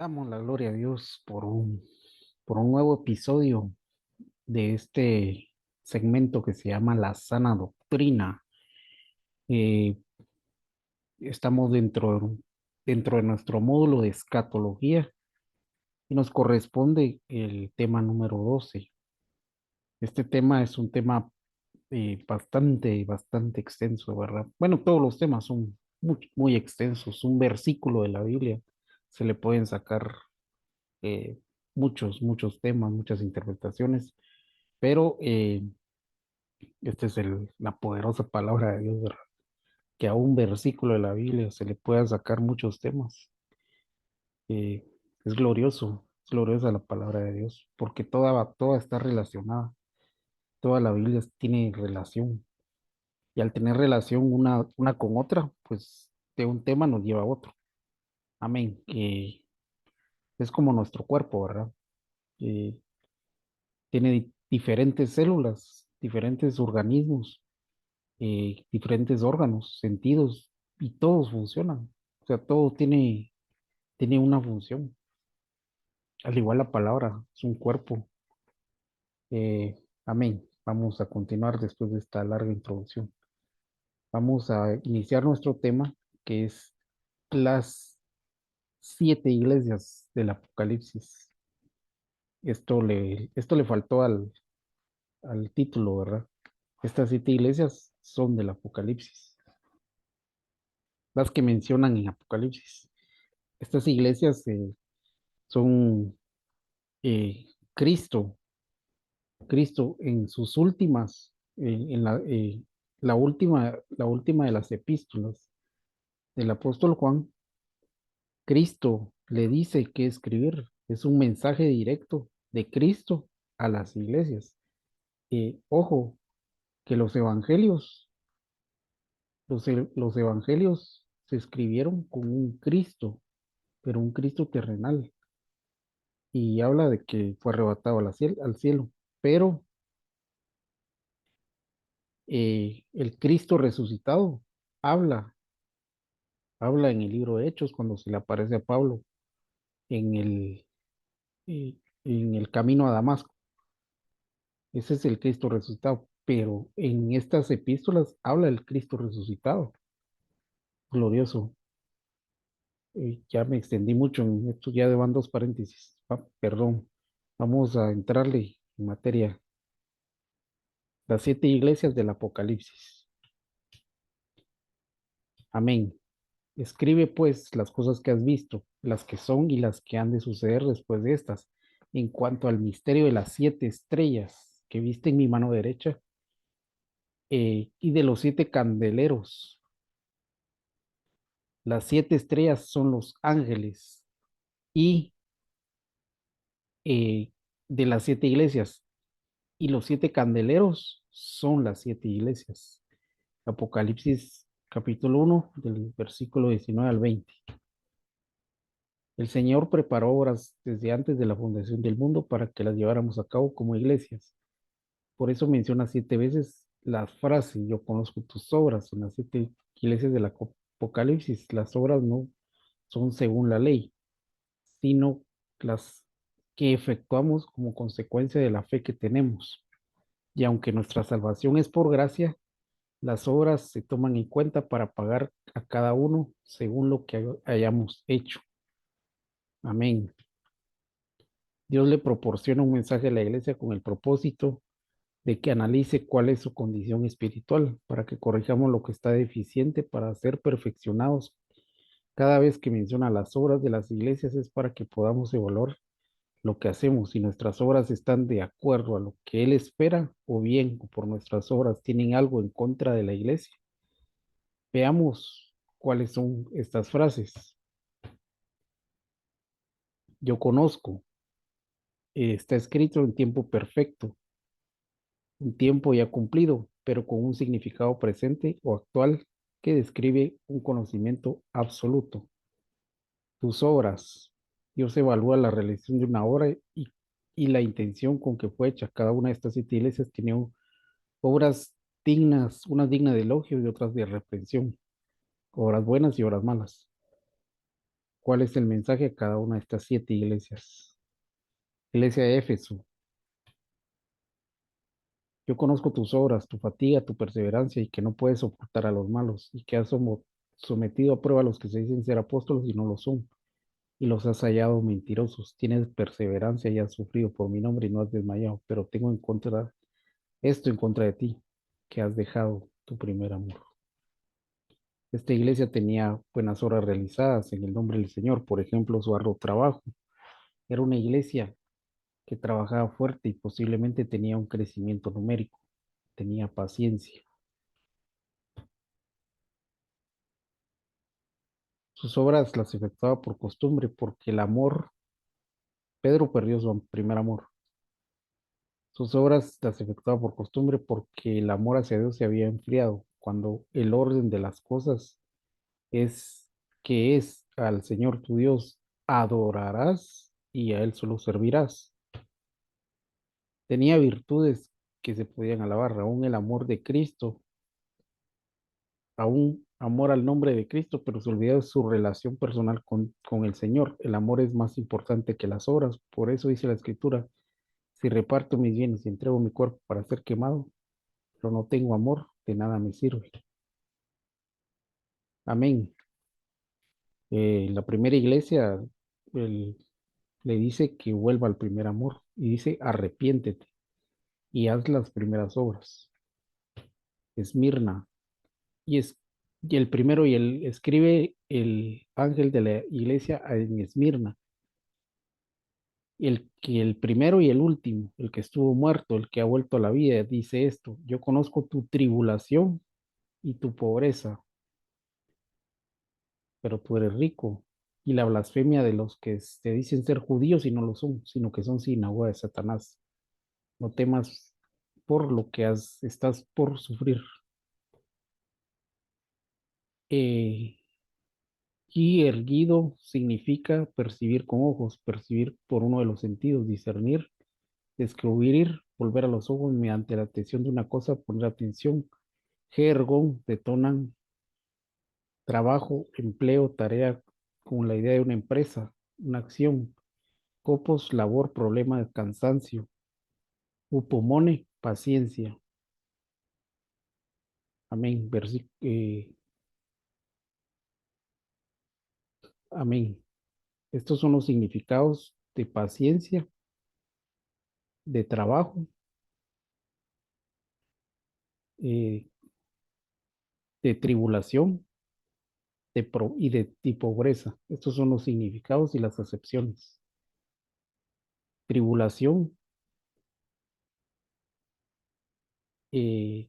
Damos la gloria a Dios por un nuevo episodio de este segmento que se llama La Sana Doctrina. Eh, Estamos dentro de nuestro módulo de escatología y nos corresponde el tema número 12. Este tema es un tema bastante extenso, ¿verdad? Bueno, todos los temas son muy extensos. Un versículo de la Biblia se le pueden sacar eh, muchos temas, muchas interpretaciones. Pero esta es la poderosa palabra de Dios, ¿verdad? Que a un versículo de la Biblia se le puedan sacar muchos temas. Eh, es gloriosa la palabra de Dios, porque toda está relacionada. Toda la Biblia tiene relación. Y al tener relación una con otra, pues de un tema nos lleva a otro. Amén. Es como nuestro cuerpo, ¿verdad? Eh, Tiene diferentes células, diferentes organismos, diferentes órganos, sentidos, y todos funcionan. O sea, tiene una función. Al igual la palabra, es un cuerpo. Amén. Vamos a continuar después de esta larga introducción. Vamos a iniciar nuestro tema, que es las 7 iglesias del Apocalipsis. Esto le faltó al título, ¿verdad? Estas 7 iglesias son del Apocalipsis, las que mencionan en Apocalipsis. Estas iglesias son eh, Cristo, Cristo en sus últimas, la última de las epístolas del apóstol Juan. Cristo le dice qué escribir. Es un mensaje directo de Cristo a las iglesias. Ojo, que los evangelios se escribieron con un Cristo, pero un Cristo terrenal, y habla de que fue arrebatado al cielo, pero el Cristo resucitado habla, habla en el libro de Hechos cuando se le aparece a Pablo en el camino a Damasco. Ese es el Cristo resucitado, pero en estas epístolas habla del Cristo resucitado, glorioso. Ya me extendí mucho en esto, ya van dos paréntesis. Perdón, vamos a entrarle en materia. Las 7 iglesias del Apocalipsis. Amén. Escribe pues las cosas que has visto, las que son y las que han de suceder después de estas. En cuanto al misterio de las 7 estrellas que viste en mi mano derecha, y de los 7 candeleros. Las 7 estrellas son los ángeles, y de las 7 iglesias, y los 7 candeleros son las 7 iglesias. Apocalipsis capítulo 1 del versículo 19 al 20. El Señor preparó obras desde antes de la fundación del mundo para que las lleváramos a cabo como iglesias. Por eso menciona 7 veces la frase, yo conozco tus obras. En las 7 iglesias del Apocalipsis, las obras no son según la ley, sino las que efectuamos como consecuencia de la fe que tenemos. Y aunque nuestra salvación es por gracia, las obras se toman en cuenta para pagar a cada uno según lo que hayamos hecho. Amén. Dios le proporciona un mensaje a la iglesia con el propósito de que analice cuál es su condición espiritual, para que corrijamos lo que está deficiente para ser perfeccionados. Cada vez que menciona las obras de las iglesias es para que podamos evaluar lo que hacemos, si nuestras obras están de acuerdo a lo que Él espera, o bien o por nuestras obras tienen algo en contra de la iglesia. Veamos cuáles son estas frases. Yo conozco, está escrito en tiempo perfecto, un tiempo ya cumplido, pero con un significado presente o actual que describe un conocimiento absoluto. Tus obras. Dios evalúa la realización de una obra y la intención con que fue hecha. Cada una de estas 7 iglesias tiene obras dignas, unas dignas de elogio y otras de reprensión, obras buenas y obras malas. ¿Cuál es el mensaje a cada una de estas 7 iglesias? Iglesia de Éfeso, yo conozco tus obras, tu fatiga, tu perseverancia y que no puedes soportar a los malos y que has sometido a prueba a los que se dicen ser apóstolos y no lo son y los has hallado mentirosos. Tienes perseverancia y has sufrido por mi nombre y no has desmayado, pero tengo esto en contra de ti, que has dejado tu primer amor. Esta iglesia tenía buenas obras realizadas en el nombre del Señor, por ejemplo, su arduo trabajo. Era una iglesia que trabajaba fuerte y posiblemente tenía un crecimiento numérico, tenía paciencia. Sus obras las efectuaba por costumbre, porque el amor, Pedro perdió su primer amor. Sus obras las efectuaba por costumbre porque el amor hacia Dios se había enfriado, cuando el orden de las cosas es que es al Señor tu Dios adorarás y a Él solo servirás. Tenía virtudes que se podían alabar, aún el amor de Cristo, aún amor al nombre de Cristo, pero se olvidó de su relación personal con el Señor. El amor es más importante que las obras, por eso dice la Escritura, si reparto mis bienes y entrego mi cuerpo para ser quemado, pero no tengo amor, de nada me sirve. Amén. La primera iglesia el- le dice que vuelva al primer amor y dice arrepiéntete y haz las primeras obras. Esmirna. Y es y el primero y el escribe el ángel de la iglesia en Esmirna. El primero y el último, el que estuvo muerto, el que ha vuelto a la vida, dice esto: yo conozco tu tribulación y tu pobreza, pero tú eres rico. Y la blasfemia de los que te dicen ser judíos y no lo son, sino que son sinagoga de Satanás. No temas por lo que estás por sufrir. Eh, y erguido significa percibir con ojos, percibir por uno de los sentidos, discernir, descubrir, volver a los ojos mediante la atención de una cosa, poner atención. Jergón detonan trabajo, empleo, tarea con la idea de una empresa, una acción. Copos, labor, problema, cansancio. Upomone, paciencia. Amén. Amén. Estos son los significados de paciencia, de trabajo, eh, de tribulación y pobreza. Estos son los significados y las acepciones. Tribulación, eh,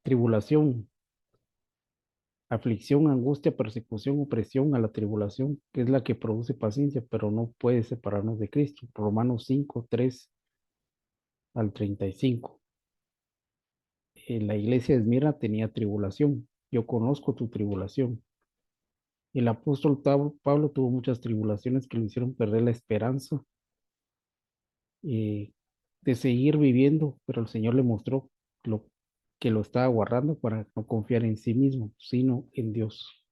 tribulación, aflicción, angustia, persecución, opresión a la tribulación, que es la que produce paciencia, pero no puede separarnos de Cristo. Romanos 5:3 al 35. La iglesia de Esmirna tenía tribulación. Yo conozco tu tribulación. El apóstol Pablo tuvo muchas tribulaciones que le hicieron perder la esperanza eh, de seguir viviendo, pero el Señor le mostró lo que lo estaba guardando para no confiar en sí mismo, sino en Dios.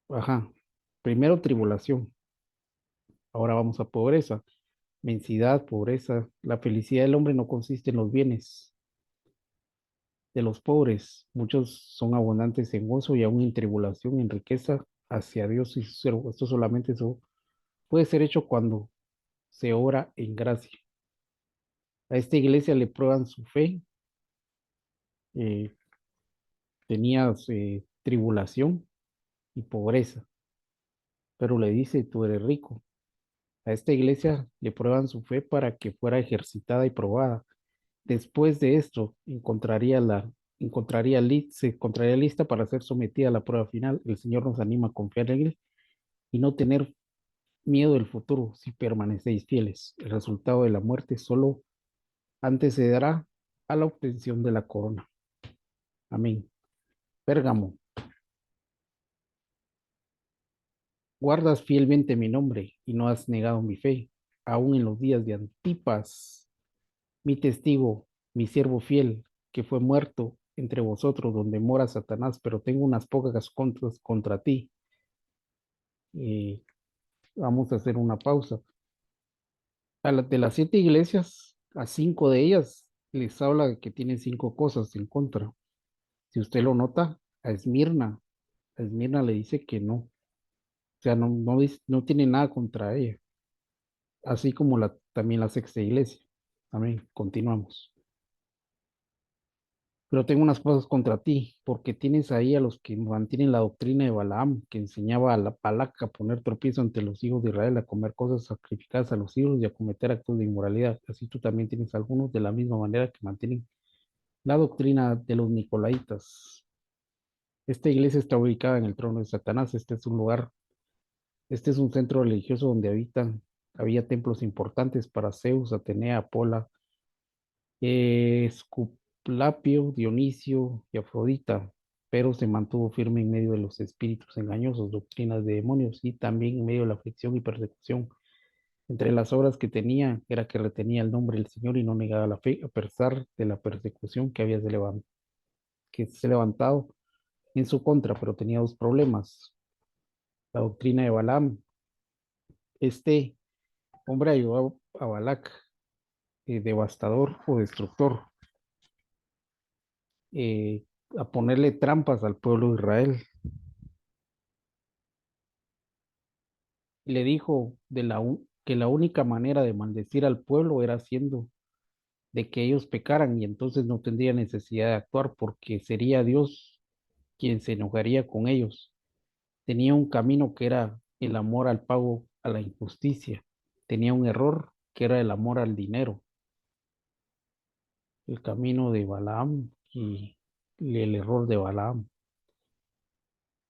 Ajá. Primero tribulación, ahora vamos a pobreza, mensidad, pobreza. La felicidad del hombre no consiste en los bienes de los pobres. Muchos son abundantes en gozo y aún en tribulación, en riqueza hacia Dios y su siervo. Esto solamente eso puede ser hecho cuando se obra en gracia. A esta iglesia le prueban su fe, eh, tenías tribulación y pobreza, pero le dice, tú eres rico. A esta iglesia le prueban su fe para que fuera ejercitada y probada. Después de esto, se encontraría lista para ser sometida a la prueba final. El Señor nos anima a confiar en Él y no tener miedo del futuro si permanecéis fieles. El resultado de la muerte solo antecederá a la obtención de la corona. Amén. Pérgamo, guardas fielmente mi nombre y no has negado mi fe, aun en los días de Antipas, mi testigo, mi siervo fiel, que fue muerto entre vosotros donde mora Satanás, pero tengo unas pocas contras contra ti. Eh, Vamos a hacer una pausa. De las 7 iglesias, a 5 de ellas les habla de que tienen 5 cosas en contra. Si usted lo nota, a Esmirna le dice que no, o sea, no tiene nada contra ella, así como también la sexta iglesia. Amén. Continuamos. Pero tengo unas cosas contra ti, porque tienes ahí a los que mantienen la doctrina de Balaam, que enseñaba a la Balac a poner tropiezo ante los hijos de Israel, a comer cosas sacrificadas a los ídolos y a cometer actos de inmoralidad. Así tú también tienes algunos de la misma manera que mantienen la doctrina de los Nicolaitas. Esta iglesia está ubicada en el trono de Satanás. Este es un centro religioso donde había templos importantes para Zeus, Atenea, Apola, Esculapio, Dionisio y Afrodita, pero se mantuvo firme en medio de los espíritus engañosos, doctrinas de demonios y también en medio de la aflicción y persecución. Entre las obras que tenía era que retenía el nombre del Señor y no negaba la fe, a pesar de la persecución que se levantado en su contra, pero tenía dos problemas. La doctrina de Balaam. Este hombre ayudó a Balac, devastador o destructor, eh, a ponerle trampas al pueblo de Israel. Y le dijo que la única manera de maldecir al pueblo era haciendo de que ellos pecaran y entonces no tendría necesidad de actuar porque sería Dios quien se enojaría con ellos. Tenía un camino que era el amor al pago a la injusticia. Tenía un error que era el amor al dinero, el camino de Balaam y el error de Balaam.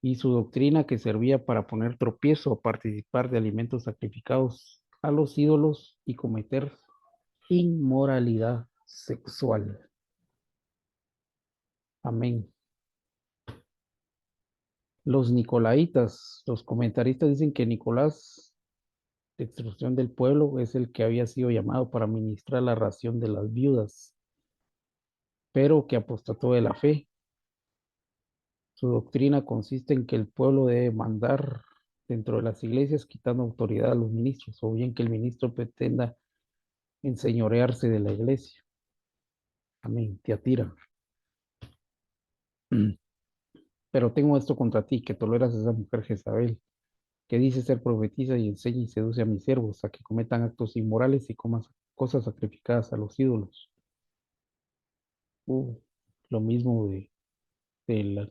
Y su doctrina que servía para poner tropiezo a participar de alimentos sacrificados a los ídolos y cometer inmoralidad sexual. Amén. Los nicolaitas, los comentaristas dicen que Nicolás, de extrusión del pueblo, es el que había sido llamado para ministrar la ración de las viudas, pero que apostató de la fe. Su doctrina consiste en que el pueblo debe mandar dentro de las iglesias quitando autoridad a los ministros, o bien que el ministro pretenda enseñorearse de la iglesia. Amén. Tiatira. Pero tengo esto contra ti, que toleras a esa mujer Jezabel, que dice ser profetisa y enseña y seduce a mis siervos a que cometan actos inmorales y coman cosas sacrificadas a los ídolos. Uh, lo mismo de la,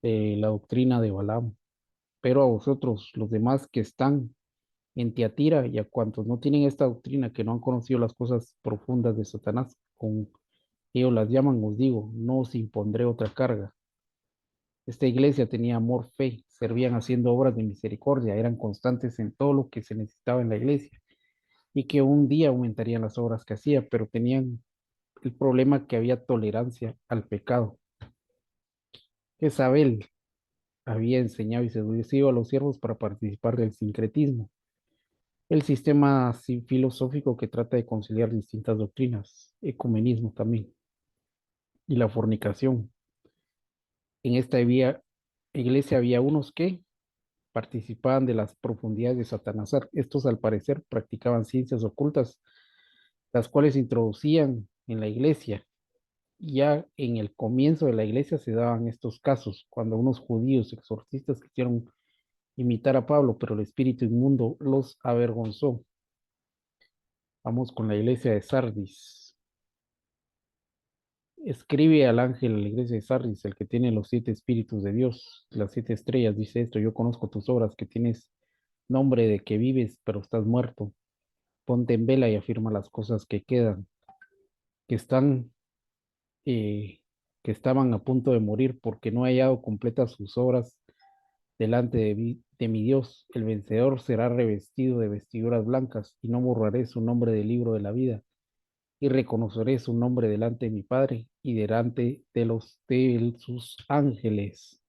de la doctrina de Balaam. Pero a vosotros, los demás que están en Tiatira y a cuantos no tienen esta doctrina, que no han conocido las cosas profundas de Satanás, con ellos las llaman, os digo, no os impondré otra carga. Esta iglesia tenía amor, fe, servían haciendo obras de misericordia, eran constantes en todo lo que se necesitaba en la iglesia y que un día aumentarían las obras que hacía, pero tenían el problema que había tolerancia al pecado. Jezabel había enseñado y seducido a los siervos para participar del sincretismo, el sistema filosófico que trata de conciliar distintas doctrinas, ecumenismo también, y la fornicación. En esta iglesia había unos que participaban de las profundidades de Satanás. Estos, al parecer, practicaban ciencias ocultas, las cuales introducían en la iglesia. Ya en el comienzo de la iglesia se daban estos casos, cuando unos judíos exorcistas quisieron imitar a Pablo, pero el espíritu inmundo los avergonzó. Vamos con la iglesia de Sardis. Escribe al ángel de la iglesia de Sardis, el que tiene los 7 espíritus de Dios, las 7 estrellas, dice esto: yo conozco tus obras, que tienes nombre de que vives, pero estás muerto. Ponte en vela y afirma las cosas que quedan, que están, eh, que estaban a punto de morir, porque no he hallado completas sus obras delante de mi Dios. El vencedor será revestido de vestiduras blancas, y no borraré su nombre del libro de la vida, y reconoceré su nombre delante de mi Padre y delante de sus ángeles.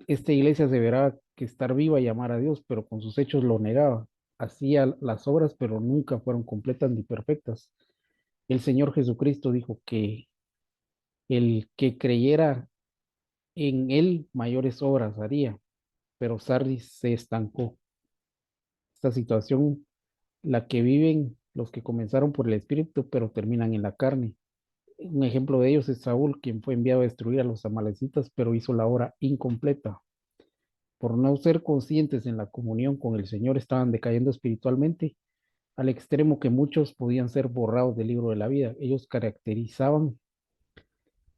Esta iglesia se verá que estar viva y amar a Dios, pero con sus hechos lo negaba. Hacía las obras, pero nunca fueron completas ni perfectas. El Señor Jesucristo dijo que El que creyera en él mayores obras haría, pero Sardis se estancó. Esta situación, la que viven los que comenzaron por el espíritu, pero terminan en la carne. Un ejemplo de ellos es Saúl, quien fue enviado a destruir a los amalecitas, pero hizo la obra incompleta. Por no ser conscientes en la comunión con el Señor, estaban decayendo espiritualmente al extremo que muchos podían ser borrados del libro de la vida. Ellos caracterizaban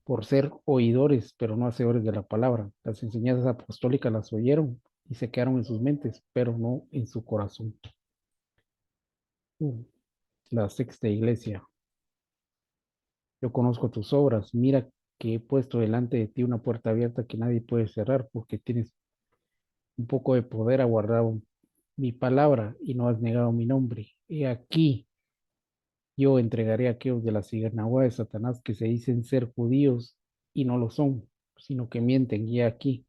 por ser oidores, pero no hacedores de la palabra. Las enseñanzas apostólicas las oyeron y se quedaron en sus mentes, pero no en su corazón. La sexta iglesia. Yo conozco tus obras. Mira que he puesto delante de ti una puerta abierta que nadie puede cerrar porque tienes un poco de poder, aguardado mi palabra y no has negado mi nombre. He aquí, yo entregaré a aquellos de la cigaragua de Satanás que se dicen ser judíos y no lo son, sino que mienten. Y he aquí,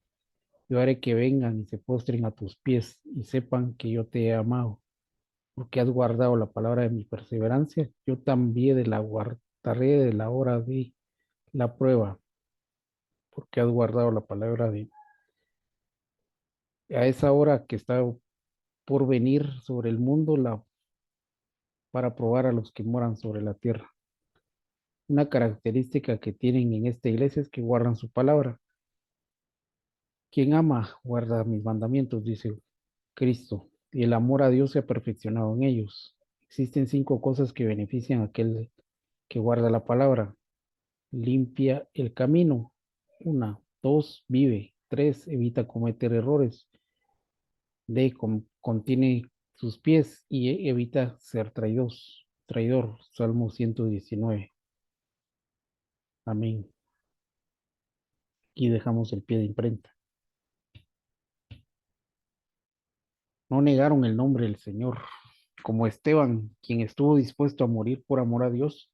yo haré que vengan y se postren a tus pies y sepan que yo te he amado, porque has guardado la palabra de mi perseverancia. Yo también de la guardaré de la hora de la prueba, porque has guardado la palabra de a esa hora que está por venir sobre el mundo para probar a los que moran sobre la tierra. Una característica que tienen en esta iglesia es que guardan su palabra. Quien ama guarda mis mandamientos, dice Cristo, y el amor a Dios se ha perfeccionado en ellos. Existen 5 cosas que benefician a aquel que guarda la palabra. Limpia el camino. 1, 2, vive. 3, evita cometer errores. D, contiene sus pies y evita ser traidor. Salmo 119. Amén. Y dejamos el pie de imprenta. No negaron el nombre del Señor, como Esteban, quien estuvo dispuesto a morir por amor a Dios.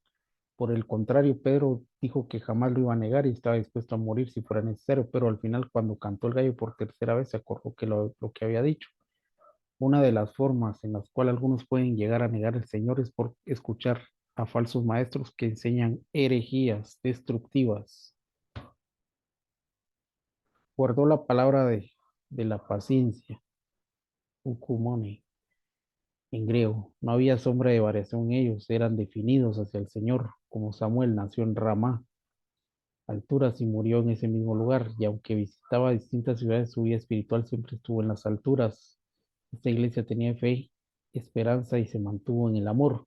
Por el contrario, Pedro dijo que jamás lo iba a negar y estaba dispuesto a morir si fuera necesario, pero al final, cuando cantó el gallo por tercera vez, se acordó que lo que había dicho. Una de las formas en las cuales algunos pueden llegar a negar al Señor es por escuchar a falsos maestros que enseñan herejías destructivas. Guardó la palabra de la paciencia, ukumone, en griego. No había sombra de variación en ellos, eran definidos hacia el Señor, como Samuel nació en Ramá, alturas, y murió en ese mismo lugar, y aunque visitaba distintas ciudades, su vida espiritual siempre estuvo en las alturas. Esta iglesia tenía fe, esperanza y se mantuvo en el amor.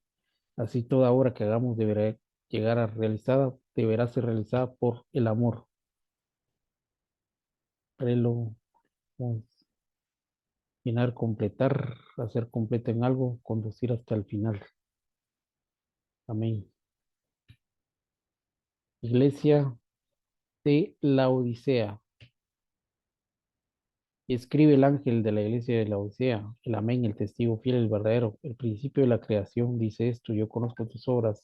Así toda obra que hagamos deberá ser realizada por el amor. Prelo, final, completar, hacer completo en algo, conducir hasta el final. Amén. Iglesia de la Odisea. Escribe el ángel de la iglesia de la Odisea, el amén, el testigo fiel, el verdadero, el principio de la creación, dice esto: yo conozco tus obras,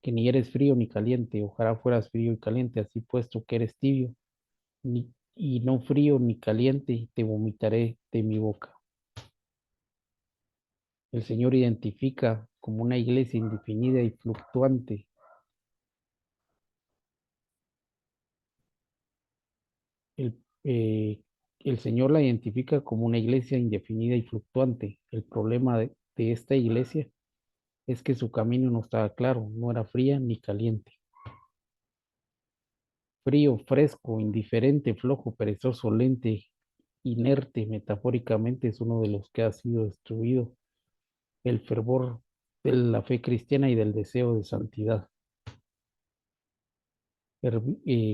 que ni eres frío ni caliente, ojalá fueras frío y caliente, así puesto que eres tibio, y no frío ni caliente, te vomitaré de mi boca. El Señor identifica como una iglesia indefinida y fluctuante. El, eh, el Señor la identifica como una iglesia indefinida y fluctuante. El problema de esta iglesia es que su camino no estaba claro, no era fría ni caliente. Frío, fresco, indiferente, flojo, perezoso, lente, inerte, metafóricamente es uno de los que ha sido destruido el fervor de la fe cristiana y del deseo de santidad.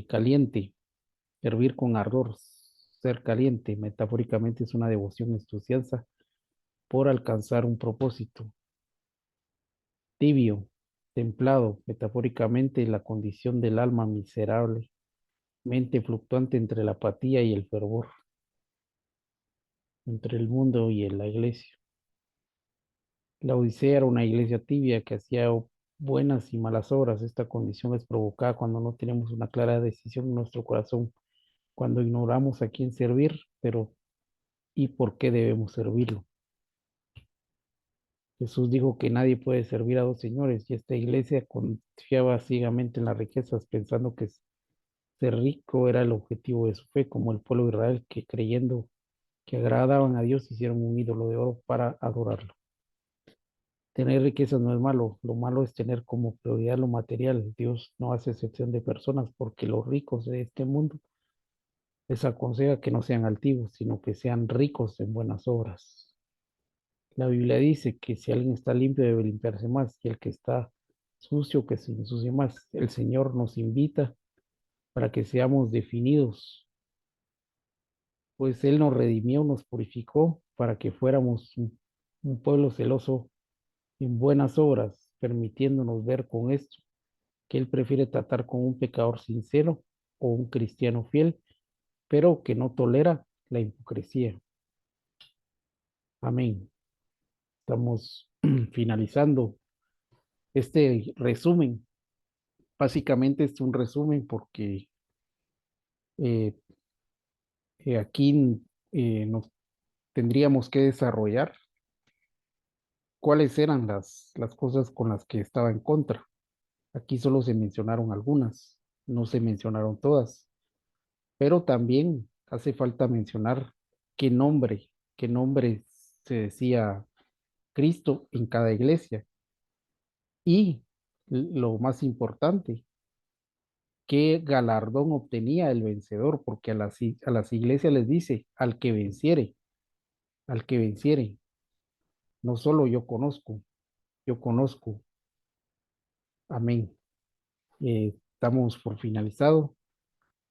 Caliente, hervir con ardor, ser caliente, metafóricamente es una devoción entusiasta por alcanzar un propósito. Tibio, templado, metafóricamente la condición del alma miserable, mente fluctuante entre la apatía y el fervor, entre el mundo y la iglesia. La Odisea era una iglesia tibia que hacía buenas y malas obras. Esta condición es provocada cuando no tenemos una clara decisión en nuestro corazón, cuando ignoramos a quién servir, pero y por qué debemos servirlo. Jesús dijo que nadie puede servir a dos señores y esta iglesia confiaba ciegamente en las riquezas, pensando que ser rico era el objetivo de su fe, como el pueblo de Israel que creyendo que agradaban a Dios hicieron un ídolo de oro para adorarlo. Tener riquezas no es malo, lo malo es tener como prioridad lo material. Dios no hace excepción de personas porque los ricos de este mundo les aconseja que no sean altivos, sino que sean ricos en buenas obras. La Biblia dice que si alguien está limpio debe limpiarse más y el que está sucio que se ensucie más. El Señor nos invita para que seamos definidos, pues Él nos redimió, nos purificó para que fuéramos un pueblo celoso en buenas obras, permitiéndonos ver con esto que Él prefiere tratar con un pecador sincero o un cristiano fiel, pero que no tolera la hipocresía. Amén. Estamos finalizando este resumen. Básicamente es un resumen porque eh, aquí nos tendríamos que desarrollar cuáles eran las cosas con las que estaba en contra. Aquí solo se mencionaron algunas, no se mencionaron todas, pero también hace falta mencionar qué nombre, qué nombre se decía Cristo en cada iglesia y lo más importante, qué galardón obtenía el vencedor, porque a las iglesias les dice al que venciere, no solo yo conozco, amén. Estamos por finalizado,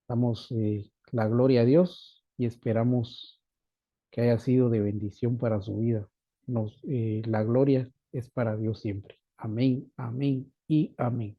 damos la gloria a Dios y esperamos que haya sido de bendición para su vida. La gloria es para Dios siempre. Amén, amén y amén.